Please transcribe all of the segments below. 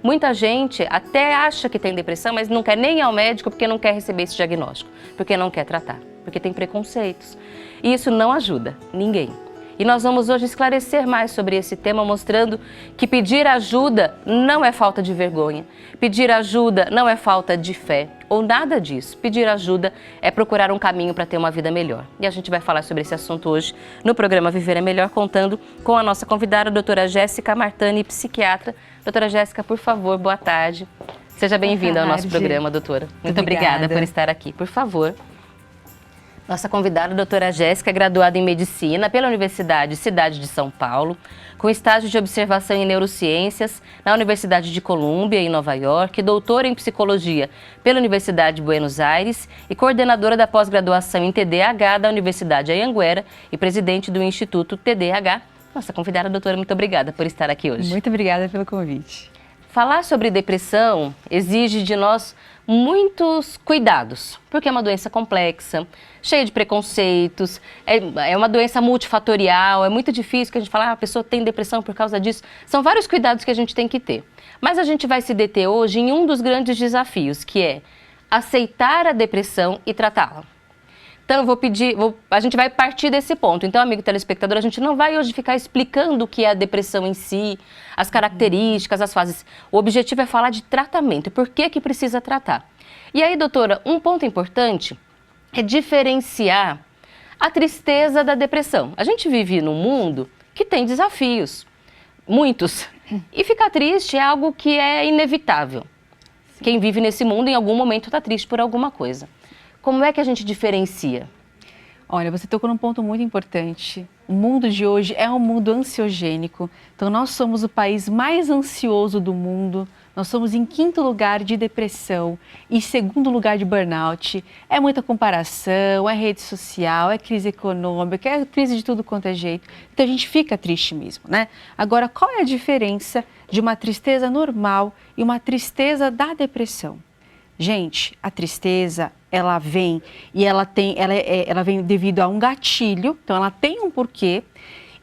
Muita gente até acha que tem depressão, mas não quer nem ir ao médico porque não quer receber esse diagnóstico, porque não quer tratar, porque tem preconceitos. E isso não ajuda ninguém. E nós vamos hoje esclarecer mais sobre esse tema, mostrando que pedir ajuda não é falta de vergonha, pedir ajuda não é falta de fé, ou nada disso. Pedir ajuda é procurar um caminho para ter uma vida melhor. E a gente vai falar sobre esse assunto hoje no programa Viver é Melhor, contando com a nossa convidada, a doutora Jéssica Martani, psiquiatra. Doutora Jéssica, por favor, boa tarde. Seja bem-vinda ao nosso programa, doutora. Muito obrigada por estar aqui. Por favor. Nossa convidada, a doutora Jéssica, é graduada em Medicina pela Universidade Cidade de São Paulo, com estágio de observação em Neurociências na Universidade de Colômbia, em Nova York, doutora em Psicologia pela Universidade de Buenos Aires e coordenadora da pós-graduação em TDAH da Universidade Anhanguera e presidente do Instituto TDAH. Nossa convidada, doutora, muito obrigada por estar aqui hoje. Muito obrigada pelo convite. Falar sobre depressão exige de nós muitos cuidados, porque é uma doença complexa, cheia de preconceitos, é uma doença multifatorial, é muito difícil que a gente fale, a pessoa tem depressão por causa disso. São vários cuidados que a gente tem que ter. Mas a gente vai se deter hoje em um dos grandes desafios, que é aceitar a depressão e tratá-la. Então, a gente vai partir desse ponto. Então, amigo telespectador, a gente não vai hoje ficar explicando o que é a depressão em si, as características, as fases. O objetivo é falar de tratamento, por que precisa tratar. E aí, doutora, um ponto importante é diferenciar a tristeza da depressão. A gente vive num mundo que tem desafios, muitos, e ficar triste é algo que é inevitável. Quem vive nesse mundo, em algum momento, está triste por alguma coisa. Como é que a gente diferencia? Olha, você tocou num ponto muito importante. O mundo de hoje é um mundo ansiogênico. Então, nós somos o país mais ansioso do mundo. Nós somos em 5º lugar de depressão e 2º lugar de burnout. É muita comparação, é rede social, é crise econômica, é crise de tudo quanto é jeito. Então, a gente fica triste mesmo, né? Agora, qual é a diferença de uma tristeza normal e uma tristeza da depressão? Gente, a tristeza, ela vem e ela vem devido a um gatilho, então ela tem um porquê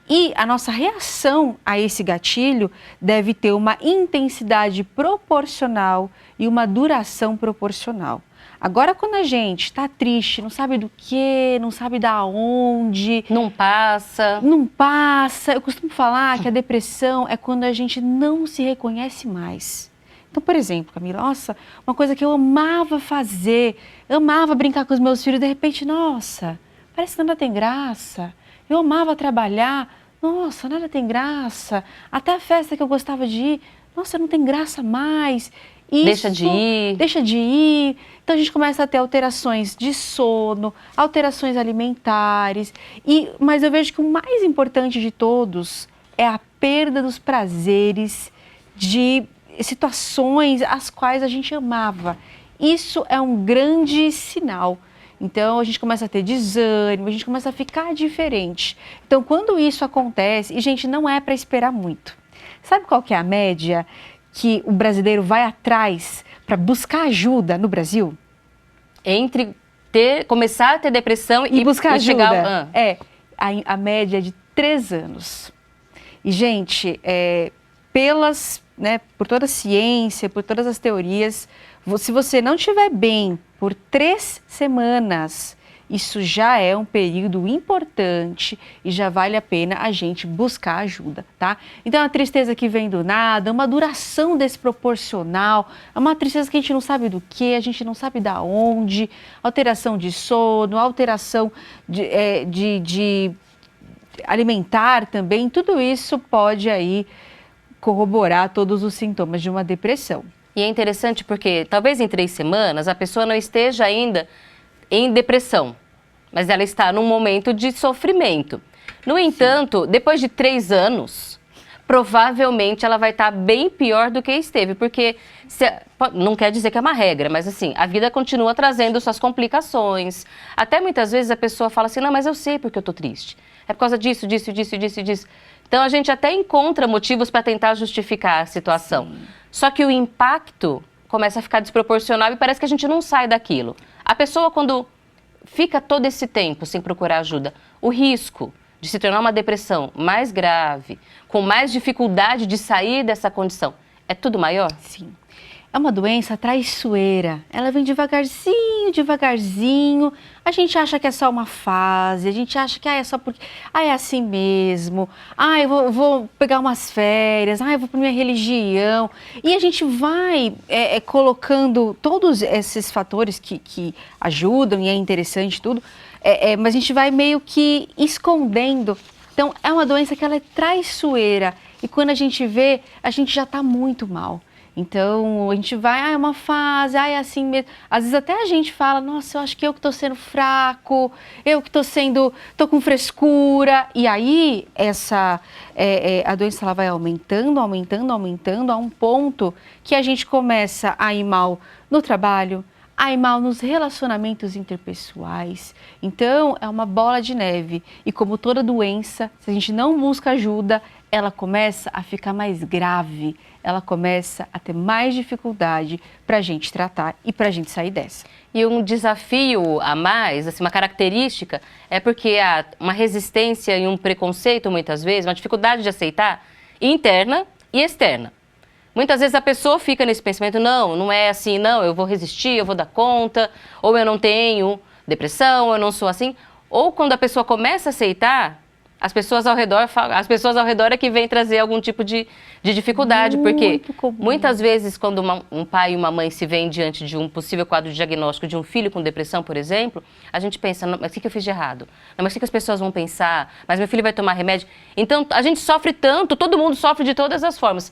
e a nossa reação a esse gatilho deve ter uma intensidade proporcional e uma duração proporcional. Agora, quando a gente está triste, não sabe do que, não sabe da onde... Não passa. Não passa. Eu costumo falar que a depressão é quando a gente não se reconhece mais. Então, por exemplo, Camila, nossa, uma coisa que eu amava fazer, eu amava brincar com os meus filhos, de repente, nossa, parece que nada tem graça. Eu amava trabalhar, nossa, nada tem graça. Até a festa que eu gostava de ir, nossa, não tem graça mais. Isso, deixa de ir. Deixa de ir. Então, a gente começa a ter alterações de sono, alterações alimentares. Mas eu vejo que o mais importante de todos é a perda dos prazeres de situações as quais a gente amava. Isso é um grande sinal. Então, a gente começa a ter desânimo, a gente começa a ficar diferente. Então, quando isso acontece, e gente, não é para esperar muito. Sabe qual que é a média que o brasileiro vai atrás para buscar ajuda no Brasil? Entre começar a ter depressão e buscar ajuda. Chegar... A média é de 3 anos. E, gente, por toda a ciência, por todas as teorias, se você não estiver bem por 3 semanas, isso já é um período importante e já vale a pena a gente buscar ajuda, tá? Então, a tristeza que vem do nada, uma duração desproporcional, é uma tristeza que a gente não sabe do que, a gente não sabe da onde, alteração de sono, alteração de alimentar também, tudo isso pode aí corroborar todos os sintomas de uma depressão. E é interessante porque talvez em 3 semanas a pessoa não esteja ainda em depressão, mas ela está num momento de sofrimento. No entanto, depois de 3 anos, provavelmente ela vai estar bem pior do que esteve, porque não quer dizer que é uma regra, mas assim, a vida continua trazendo suas complicações. Até muitas vezes a pessoa fala assim, não, mas eu sei porque eu tô triste. É por causa disso. Então, a gente até encontra motivos para tentar justificar a situação. Sim. Só que o impacto começa a ficar desproporcional e parece que a gente não sai daquilo. A pessoa, quando fica todo esse tempo sem procurar ajuda, o risco de se tornar uma depressão mais grave, com mais dificuldade de sair dessa condição, É tudo maior? Sim. É uma doença traiçoeira. Ela vem devagarzinho, devagarzinho. A gente acha que é só uma fase, a gente acha que é só porque é assim mesmo. Eu vou pegar umas férias, eu vou para minha religião. E a gente vai colocando todos esses fatores que ajudam e é interessante tudo, mas a gente vai meio que escondendo. Então, é uma doença que ela é traiçoeira. E quando a gente vê, a gente já está muito mal. Então, a gente vai, é uma fase, é assim mesmo. Às vezes até a gente fala, nossa, eu acho que eu que estou sendo fraco, eu que estou com frescura. E aí, a doença ela vai aumentando, aumentando, aumentando, a um ponto que a gente começa a ir mal no trabalho, a ir mal nos relacionamentos interpessoais. Então, é uma bola de neve. E como toda doença, se a gente não busca ajuda, ela começa a ficar mais grave, ela começa a ter mais dificuldade para a gente tratar e para a gente sair dessa. E um desafio a mais, assim, uma característica, é porque há uma resistência e um preconceito, muitas vezes, uma dificuldade de aceitar, interna e externa. Muitas vezes a pessoa fica nesse pensamento, não é assim, não, eu vou resistir, eu vou dar conta, ou eu não tenho depressão, ou eu não sou assim. Ou quando a pessoa começa a aceitar, as pessoas ao redor é que vêm trazer algum tipo de dificuldade, porque muitas vezes quando um pai e uma mãe se veem diante de um possível quadro diagnóstico de um filho com depressão, por exemplo, a gente pensa, mas o que eu fiz de errado? Não, mas o que as pessoas vão pensar? Mas meu filho vai tomar remédio? Então, a gente sofre tanto, todo mundo sofre de todas as formas.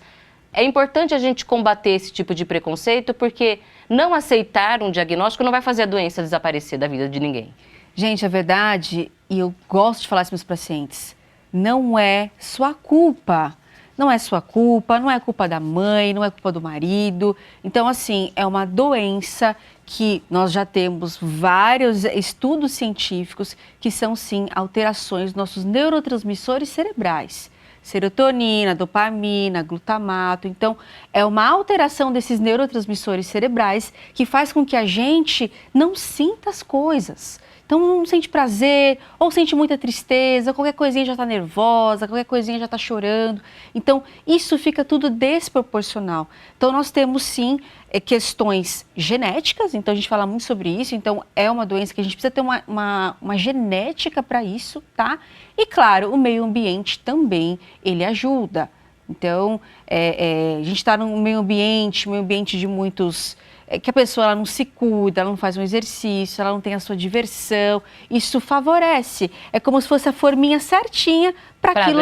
É importante a gente combater esse tipo de preconceito, porque não aceitar um diagnóstico não vai fazer a doença desaparecer da vida de ninguém. Gente, a verdade, e eu gosto de falar isso para meus pacientes, não é sua culpa. Não é sua culpa, não é culpa da mãe, não é culpa do marido. Então, assim, é uma doença que nós já temos vários estudos científicos que são, sim, alterações dos nossos neurotransmissores cerebrais. Serotonina, dopamina, glutamato. Então, é uma alteração desses neurotransmissores cerebrais que faz com que a gente não sinta as coisas. Então, não sente prazer, ou sente muita tristeza, qualquer coisinha já está nervosa, qualquer coisinha já está chorando. Então, isso fica tudo desproporcional. Então, nós temos, sim, questões genéticas, então a gente fala muito sobre isso. Então, é uma doença que a gente precisa ter uma genética para isso, tá? E, claro, o meio ambiente também, ele ajuda. Então, a gente está num meio ambiente de muitos... que a pessoa ela não se cuida, ela não faz um exercício, ela não tem a sua diversão. Isso favorece. É como se fosse a forminha certinha para aquilo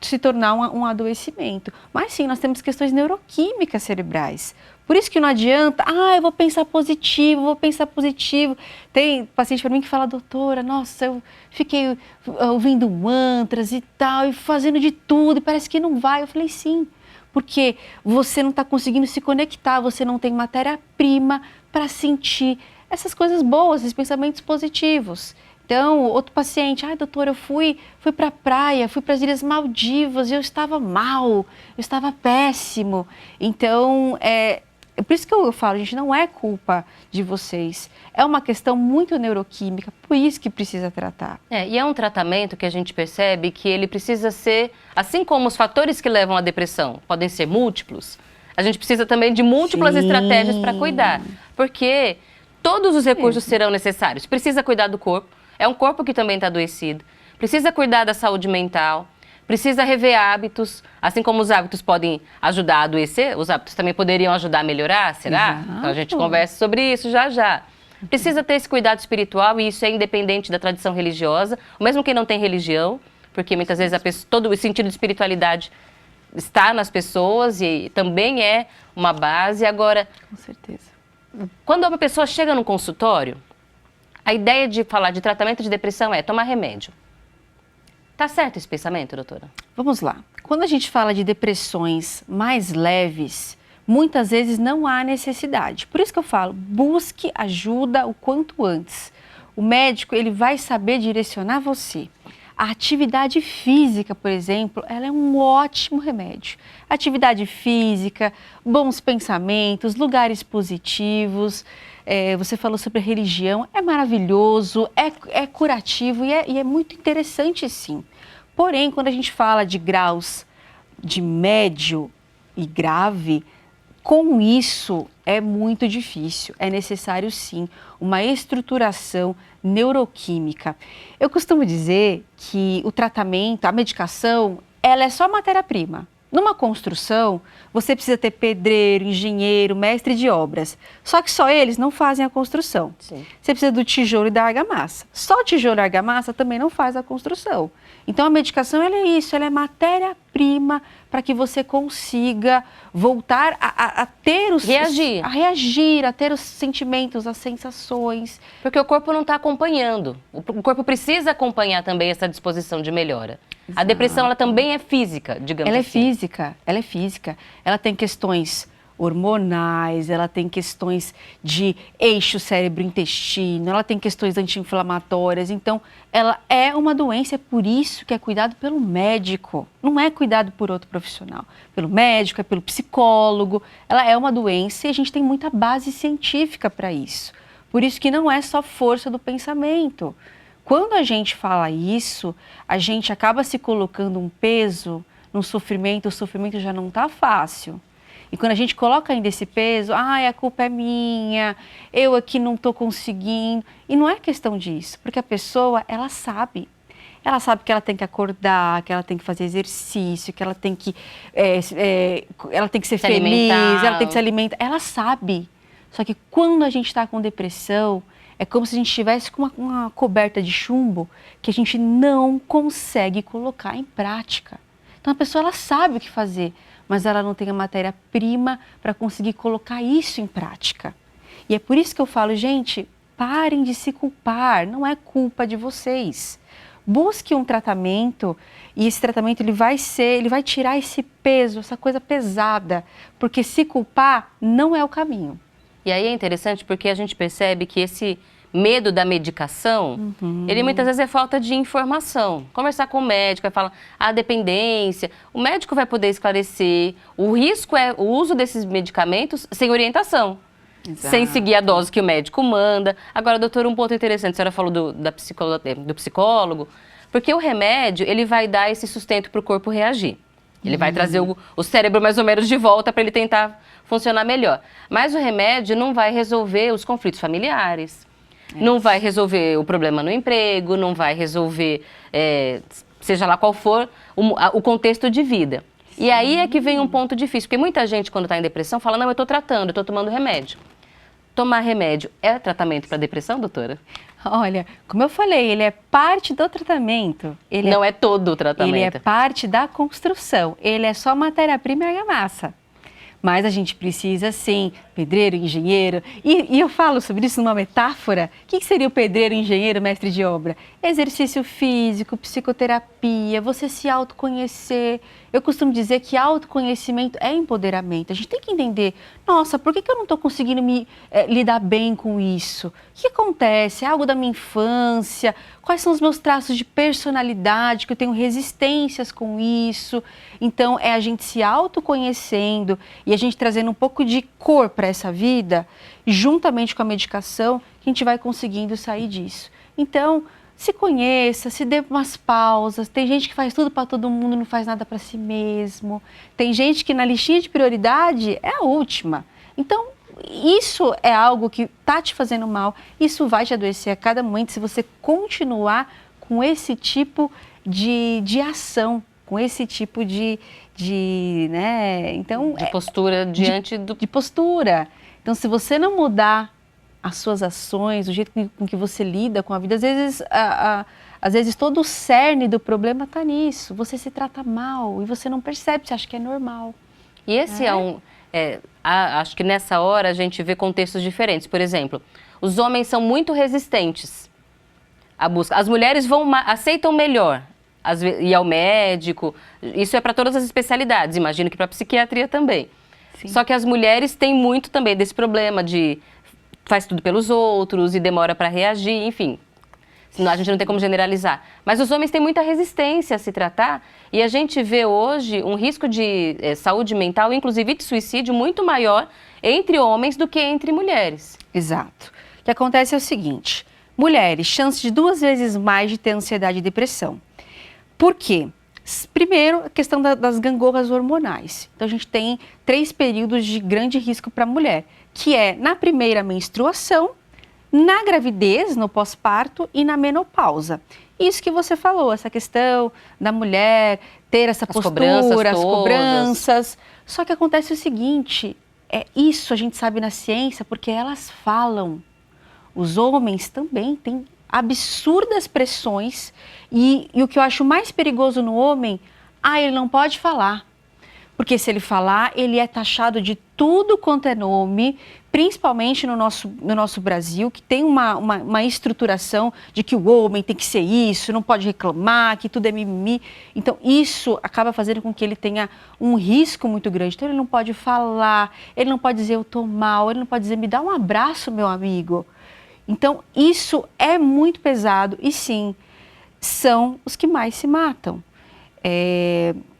se tornar um adoecimento. Mas sim, nós temos questões neuroquímicas cerebrais. Por isso que não adianta, eu vou pensar positivo, Tem paciente para mim que fala, doutora, nossa, eu fiquei ouvindo mantras e tal, e fazendo de tudo, e parece que não vai. Eu falei, sim. Porque você não está conseguindo se conectar, você não tem matéria-prima para sentir essas coisas boas, esses pensamentos positivos. Então, outro paciente, doutora, eu fui para a praia, fui para as Ilhas Maldivas e eu estava mal, eu estava péssimo. Então, por isso que eu falo, gente, não é culpa de vocês. É uma questão muito neuroquímica, por isso que precisa tratar. E é um tratamento que a gente percebe que ele precisa ser, assim como os fatores que levam à depressão podem ser múltiplos, a gente precisa também de múltiplas estratégias para cuidar. Porque todos os recursos serão necessários. Precisa cuidar do corpo, é um corpo que também está adoecido. Precisa cuidar da saúde mental. Precisa rever hábitos, assim como os hábitos podem ajudar a adoecer, os hábitos também poderiam ajudar a melhorar, será? Exato. Então a gente conversa sobre isso já. Precisa ter esse cuidado espiritual e isso é independente da tradição religiosa, mesmo quem não tem religião, porque muitas vezes todo o sentido de espiritualidade está nas pessoas e também é uma base. Agora, com certeza. Quando uma pessoa chega no consultório, a ideia de falar de tratamento de depressão é tomar remédio. Tá certo esse pensamento, doutora? Vamos lá. Quando a gente fala de depressões mais leves, muitas vezes não há necessidade. Por isso que eu falo, busque ajuda o quanto antes. O médico, ele vai saber direcionar você. A atividade física, por exemplo, ela é um ótimo remédio. Atividade física, bons pensamentos, lugares positivos. Você falou sobre religião, é maravilhoso, é curativo e é muito interessante, sim. Porém, quando a gente fala de graus de médio e grave, com isso é muito difícil. É necessário, sim, uma estruturação neuroquímica. Eu costumo dizer que o tratamento, a medicação, ela é só matéria-prima. Numa construção, você precisa ter pedreiro, engenheiro, mestre de obras. Só que só eles não fazem a construção. Sim. Você precisa do tijolo e da argamassa. Só o tijolo e a argamassa também não faz a construção. Então, a medicação ela é isso, ela é matéria-prima para que você consiga voltar a ter os... Reagir. A reagir, a ter os sentimentos, as sensações. Porque o corpo não está acompanhando. O corpo precisa acompanhar também essa disposição de melhora. Exato. A depressão, ela também é física, digamos Ela é assim. física, ela é física. Ela tem questões hormonais, ela tem questões de eixo cérebro-intestino, ela tem questões anti-inflamatórias. Então, ela é uma doença, é por isso que é cuidado pelo médico. Não é cuidado por outro profissional. Pelo médico, é pelo psicólogo. Ela é uma doença e a gente tem muita base científica para isso. Por isso que não é só força do pensamento. Quando a gente fala isso, a gente acaba se colocando um peso no sofrimento, o sofrimento já não está fácil. E quando a gente coloca ainda esse peso, a culpa é minha, eu aqui não estou conseguindo. E não é questão disso, porque a pessoa, ela sabe. Ela sabe que ela tem que acordar, que ela tem que fazer exercício, que ela tem que, ela tem que ser feliz, ela tem que se alimentar. Ela sabe. Só que quando a gente está com depressão, é como se a gente estivesse com uma coberta de chumbo que a gente não consegue colocar em prática. Então a pessoa ela sabe o que fazer, mas ela não tem a matéria-prima para conseguir colocar isso em prática. E é por isso que eu falo, gente, parem de se culpar, não é culpa de vocês. Busque um tratamento e esse tratamento ele vai tirar esse peso, essa coisa pesada, porque se culpar não é o caminho. E aí é interessante porque a gente percebe que esse medo da medicação, ele muitas vezes é falta de informação. Conversar com o médico, vai falar a dependência, o médico vai poder esclarecer. O risco é o uso desses medicamentos sem orientação, sem seguir a dose que o médico manda. Agora, doutor, um ponto interessante, a senhora falou do psicólogo, porque o remédio, ele vai dar esse sustento para o corpo reagir. Ele vai trazer o cérebro mais ou menos de volta para ele tentar funcionar melhor. Mas o remédio não vai resolver os conflitos familiares, não vai resolver o problema no emprego, não vai resolver, seja lá qual for, o contexto de vida. Sim. E aí é que vem um ponto difícil, porque muita gente quando está em depressão fala, não, eu estou tratando, eu estou tomando remédio. Tomar remédio é tratamento para depressão, doutora? Olha, como eu falei, ele é parte do tratamento. Ele não é todo o tratamento. Ele é parte da construção. Ele é só matéria-prima e argamassa. Mas a gente precisa, sim, pedreiro, engenheiro. E eu falo sobre isso numa metáfora. O que seria o pedreiro, engenheiro, mestre de obra? Exercício físico, psicoterapia, você se autoconhecer. Eu costumo dizer que autoconhecimento é empoderamento. A gente tem que entender, nossa, por que eu não estou conseguindo lidar bem com isso? O que acontece? É algo da minha infância? Quais são os meus traços de personalidade, que eu tenho resistências com isso? Então, é a gente se autoconhecendo e a gente trazendo um pouco de cor para essa vida, juntamente com a medicação, que a gente vai conseguindo sair disso. Então, se conheça, se dê umas pausas. Tem gente que faz tudo para todo mundo, não faz nada para si mesmo. Tem gente que na listinha de prioridade é a última. Então, isso é algo que está te fazendo mal, isso vai te adoecer a cada momento se você continuar com esse tipo de ação, com esse tipo de postura diante do... De postura. Então, se você não mudar as suas ações, o jeito com que você lida com a vida, às vezes todo o cerne do problema está nisso. Você se trata mal e você não percebe, você acha que é normal. E esse acho que nessa hora a gente vê contextos diferentes. Por exemplo, os homens são muito resistentes à busca. As mulheres aceitam melhor ir ao médico. Isso é para todas as especialidades, imagino que para a psiquiatria também. Sim. Só que as mulheres têm muito também desse problema de faz tudo pelos outros e demora para reagir, enfim. Senão a gente não tem como generalizar. Mas os homens têm muita resistência a se tratar e a gente vê hoje um risco de saúde mental, inclusive de suicídio, muito maior entre homens do que entre mulheres. Exato. O que acontece é o seguinte, mulheres, chance de 2 vezes mais de ter ansiedade e depressão. Por quê? Primeiro, a questão das gangorras hormonais. Então, a gente tem 3 períodos de grande risco para a mulher, que é na primeira menstruação, na gravidez, no pós-parto e na menopausa. Isso que você falou, essa questão da mulher ter essa postura, as cobranças. Só que acontece o seguinte, isso a gente sabe na ciência porque elas falam. Os homens também têm absurdas pressões e o que eu acho mais perigoso no homem, ele não pode falar. Porque se ele falar, ele é taxado de tudo quanto é nome, principalmente no nosso Brasil, que tem uma estruturação de que o homem tem que ser isso, não pode reclamar, que tudo é mimimi. Então, isso acaba fazendo com que ele tenha um risco muito grande. Então, ele não pode falar, ele não pode dizer eu tô mal, ele não pode dizer me dá um abraço, meu amigo. Então, isso é muito pesado e sim, são os que mais se matam.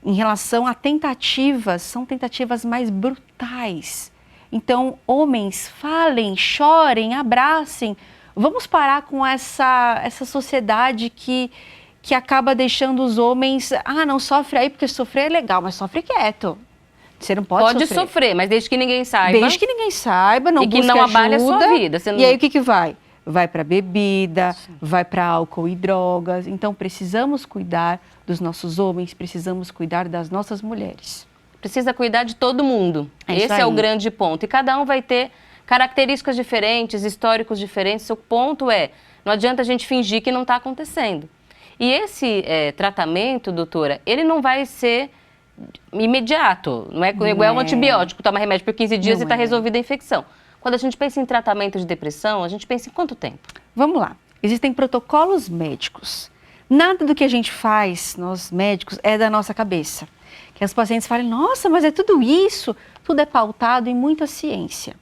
Em relação a tentativas, são tentativas mais brutais. Então, homens, falem, chorem, abracem. Vamos parar com essa sociedade que acaba deixando os homens... não sofre aí porque sofrer é legal, mas sofre quieto. Você não pode sofrer, mas desde que ninguém saiba. Desde que ninguém saiba, não busque ajuda. E que não abale a sua vida. Você não... E aí o que vai? Vai para bebida, vai para álcool e drogas. Então, precisamos cuidar dos nossos homens, precisamos cuidar das nossas mulheres. Precisa cuidar de todo mundo. Esse é o grande ponto. E cada um vai ter características diferentes, históricos diferentes. O ponto não adianta a gente fingir que não está acontecendo. E esse tratamento, doutora, ele não vai ser imediato. Não é igual um antibiótico, toma remédio por 15 dias e está resolvida a infecção. Quando a gente pensa em tratamento de depressão, a gente pensa em quanto tempo? Vamos lá. Existem protocolos médicos. Nada do que a gente faz, nós médicos, é da nossa cabeça. Que os pacientes falem, nossa, mas é tudo isso? Tudo é pautado em muita ciência.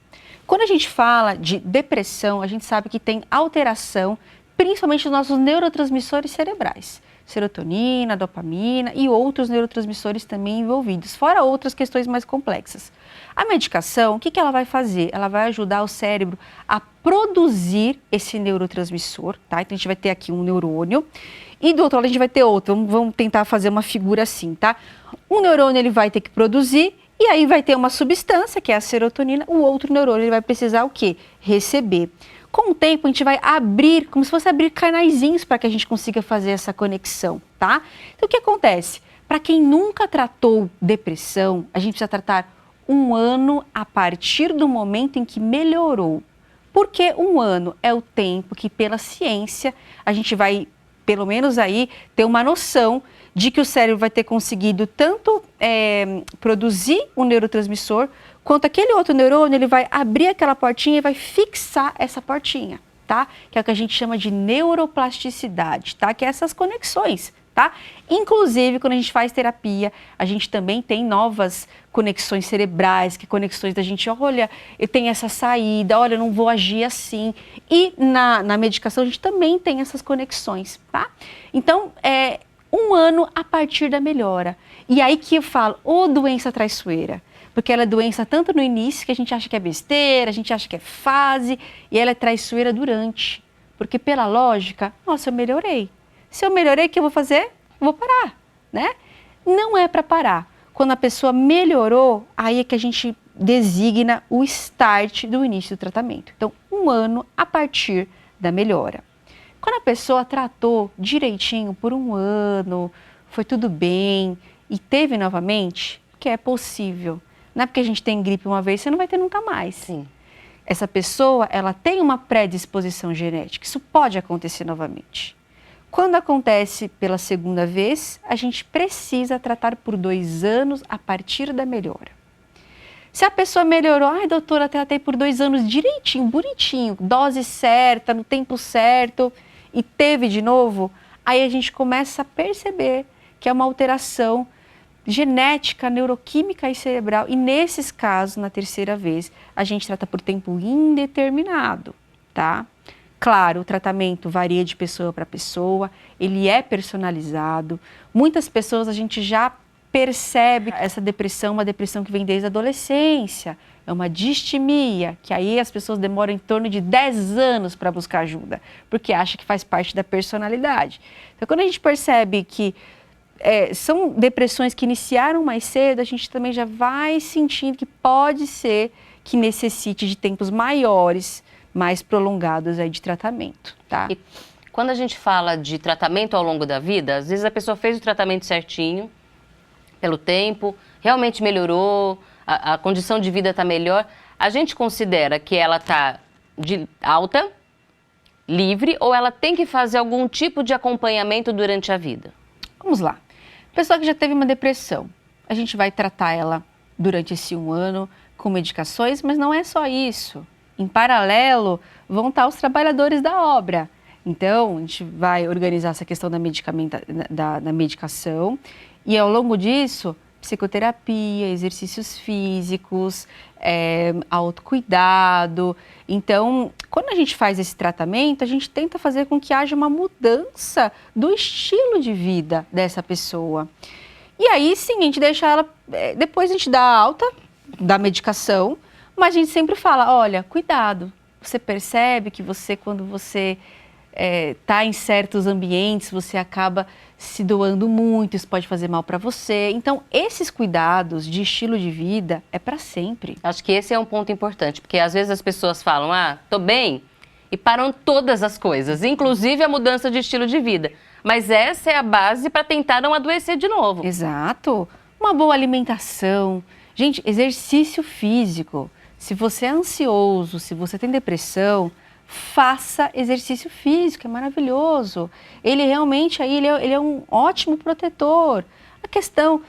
Quando a gente fala de depressão, a gente sabe que tem alteração, principalmente dos nossos neurotransmissores cerebrais. Serotonina, dopamina e outros neurotransmissores também envolvidos, fora outras questões mais complexas. A medicação, o que ela vai fazer? Ela vai ajudar o cérebro a produzir esse neurotransmissor, tá? Então a gente vai ter aqui um neurônio e do outro lado a gente vai ter outro. Vamos tentar fazer uma figura assim, tá? Um neurônio ele vai ter que produzir e aí vai ter uma substância, que é a serotonina, o outro neurônio ele vai precisar o quê? Receber. Com o tempo, a gente vai abrir, como se fosse abrir canaizinhos para que a gente consiga fazer essa conexão, tá? Então, o que acontece? Para quem nunca tratou depressão, a gente precisa tratar 1 ano a partir do momento em que melhorou. Porque 1 ano é o tempo que, pela ciência, a gente vai, pelo menos aí, ter uma noção de que o cérebro vai ter conseguido tanto produzir um neurotransmissor, quanto aquele outro neurônio, ele vai abrir aquela portinha e vai fixar essa portinha, tá? Que é o que a gente chama de neuroplasticidade, tá? Que é essas conexões, tá? Inclusive, quando a gente faz terapia, a gente também tem novas conexões cerebrais, que conexões da gente, olha, eu tenho essa saída, olha, eu não vou agir assim. E na medicação, a gente também tem essas conexões, tá? Então, 1 ano a partir da melhora. E aí que eu falo, doença traiçoeira. Porque ela é doença tanto no início, que a gente acha que é besteira, a gente acha que é fase, e ela é traiçoeira durante. Porque pela lógica, nossa, eu melhorei. Se eu melhorei, o que eu vou fazer? Vou parar, né? Não é para parar. Quando a pessoa melhorou, aí é que a gente designa o start do início do tratamento. Então, 1 ano a partir da melhora. Quando a pessoa tratou direitinho por 1 ano, foi tudo bem e teve novamente, que é possível. Não é porque a gente tem gripe uma vez, você não vai ter nunca mais. Sim. Essa pessoa, ela tem uma predisposição genética, isso pode acontecer novamente. Quando acontece pela 2ª vez, a gente precisa tratar por 2 anos a partir da melhora. Se a pessoa melhorou, doutora, tratei por 2 anos direitinho, bonitinho, dose certa, no tempo certo, e teve de novo, aí a gente começa a perceber que é uma alteração genética, neuroquímica e cerebral. E nesses casos, na 3ª vez, a gente trata por tempo indeterminado, tá? Claro, o tratamento varia de pessoa para pessoa, ele é personalizado. Muitas pessoas a gente já percebe essa depressão, uma depressão que vem desde a adolescência. É uma distimia, que aí as pessoas demoram em torno de 10 anos para buscar ajuda, porque acha que faz parte da personalidade. Então, quando a gente percebe que são depressões que iniciaram mais cedo, a gente também já vai sentindo que pode ser que necessite de tempos maiores, mais prolongados aí de tratamento, tá? E quando a gente fala de tratamento ao longo da vida, às vezes a pessoa fez o tratamento certinho, pelo tempo, realmente melhorou, a condição de vida está melhor. A gente considera que ela está de alta, livre, ou ela tem que fazer algum tipo de acompanhamento durante a vida? Vamos lá. Pessoa que já teve uma depressão, a gente vai tratar ela durante esse 1 ano com medicações, mas não é só isso. Em paralelo, vão estar os trabalhadores da obra. Então, a gente vai organizar essa questão da medicação e, ao longo disso, psicoterapia, exercícios físicos, autocuidado. Então, quando a gente faz esse tratamento, a gente tenta fazer com que haja uma mudança do estilo de vida dessa pessoa. E aí, sim, a gente deixa ela... Depois a gente dá a alta da medicação, mas a gente sempre fala, olha, cuidado. Você percebe que quando você está em certos ambientes, você acaba se doando muito, isso pode fazer mal para você. Então, esses cuidados de estilo de vida é para sempre. Acho que esse é um ponto importante, porque às vezes as pessoas falam, tô bem, e param todas as coisas, inclusive a mudança de estilo de vida. Mas essa é a base para tentar não adoecer de novo. Exato. Uma boa alimentação. Gente, exercício físico. Se você é ansioso, se você tem depressão, faça exercício físico, é maravilhoso. Ele realmente ele é um ótimo protetor. A questão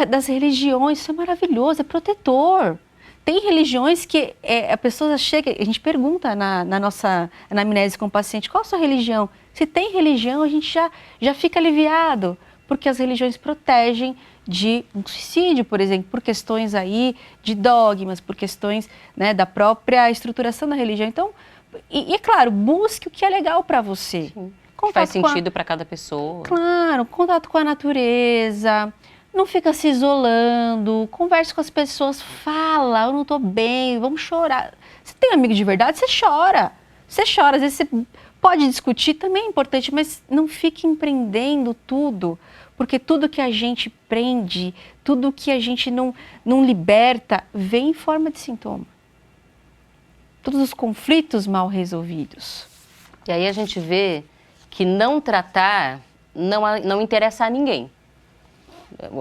das religiões, isso é maravilhoso, é protetor. Tem religiões que a pessoa chega, a gente pergunta na nossa anamnese com o paciente, qual a sua religião? Se tem religião, a gente já fica aliviado, porque as religiões protegem de um suicídio, por exemplo, por questões aí de dogmas, por questões, né, da própria estruturação da religião. Então, e é claro, busque o que é legal para você. Que faz sentido para cada pessoa. Claro, contato com a natureza, não fica se isolando, converse com as pessoas, fala, eu não estou bem, vamos chorar. Você tem amigo de verdade, você chora. Às vezes você pode discutir, também é importante, mas não fique empreendendo tudo, porque tudo que a gente prende, tudo que a gente não liberta, vem em forma de sintoma. Todos os conflitos mal resolvidos. E aí a gente vê que não tratar não interessa a ninguém.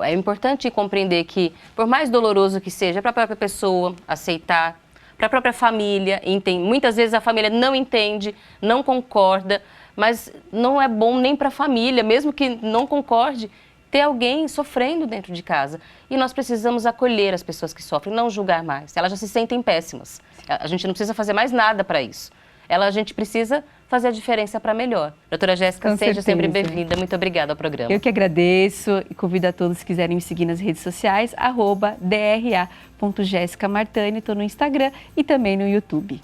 É importante compreender que, por mais doloroso que seja, para a própria pessoa aceitar, para a própria família, muitas vezes a família não entende, não concorda, mas não é bom nem para a família, mesmo que não concorde, ter alguém sofrendo dentro de casa. E nós precisamos acolher as pessoas que sofrem, não julgar mais. Elas já se sentem péssimas. A gente não precisa fazer mais nada para isso. A gente precisa fazer a diferença para melhor. Doutora Jéssica, seja sempre bem-vinda. Muito obrigada ao programa. Eu que agradeço e convido a todos que quiserem me seguir nas redes sociais, @dra.jessicamartani, estou no Instagram e também no YouTube.